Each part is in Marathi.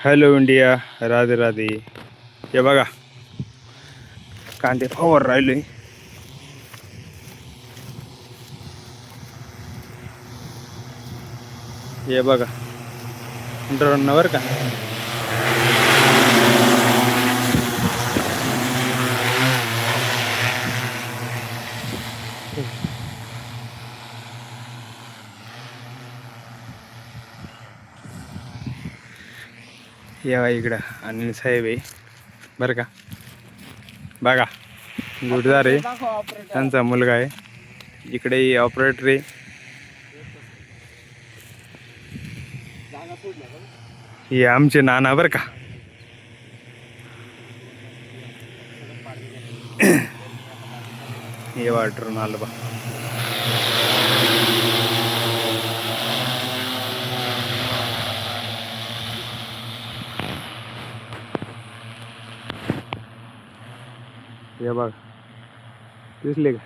Hello India, Radhe Radhe. हे बघा कांदे फवार राहिले. हे बघा ड्रोन वर का या इकडं अनिल साहेब आहे बरं का. बघा जोडदार आहे, त्यांचा मुलगा आहे. इकडे ऑपरेटर आहे. हे आमचे नाना बरं का. हे वाटरून आलं बा. हे बघ दिसले का.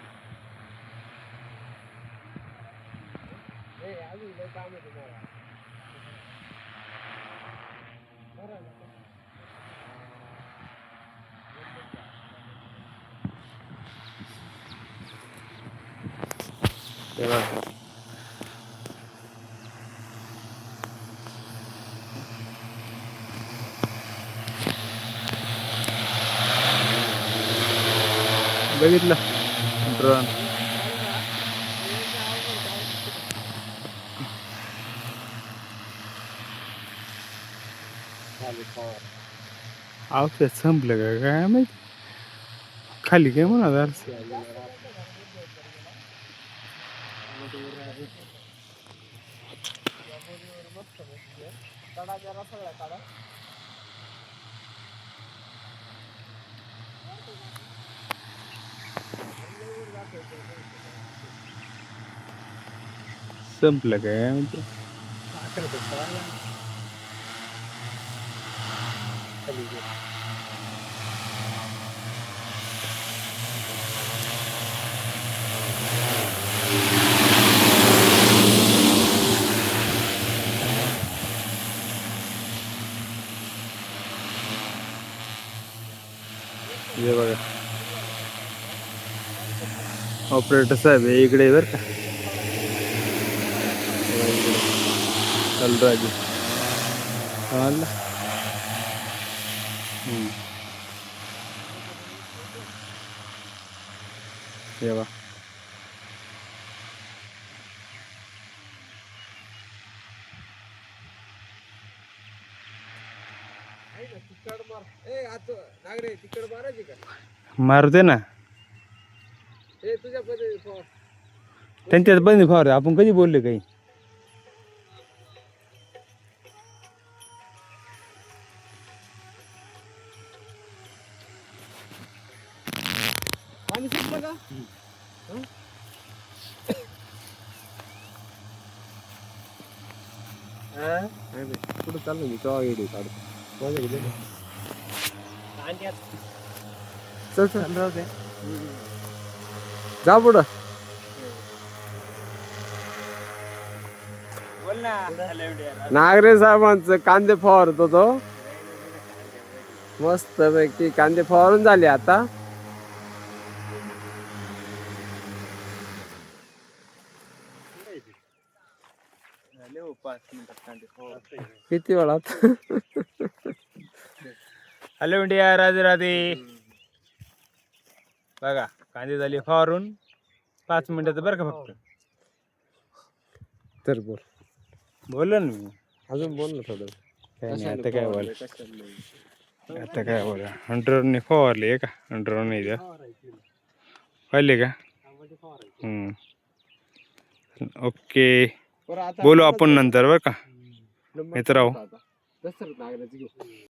हे बघ बघितलं ड्रोन. औषध संपलं का काय माहिती. खाली काय म्हणा संपलं काय माहिती. हे बघा ऑपरेटर साहेब आहे इकडे बरं का. चल राजू हे बघा. मारू दे ना त्यांच्यात बंद फवार. आपण कधी बोलले काही. कुठं चाललं मी तेव्हा येईल चल चल राहू दे. जा पुढं. नागरे साहेबांचं कांदे फवारत होतो. मस्त पैकी कांदे फवारून झाले आता. किती वेळात. Hello India, Radhe Radhe. बघा कांदे झाले फवारून 5 मिनिटाचं बरं का फक्त. तर बोल ना मी अजून बोल ना थोडं. काय नाही आता काय बोल. आता काय बोला ड्रोनने फवारले आहे का. ड्रोन नाही पाहिले का. ओके बोलू आपण नंतर बरं का मित्रांनो.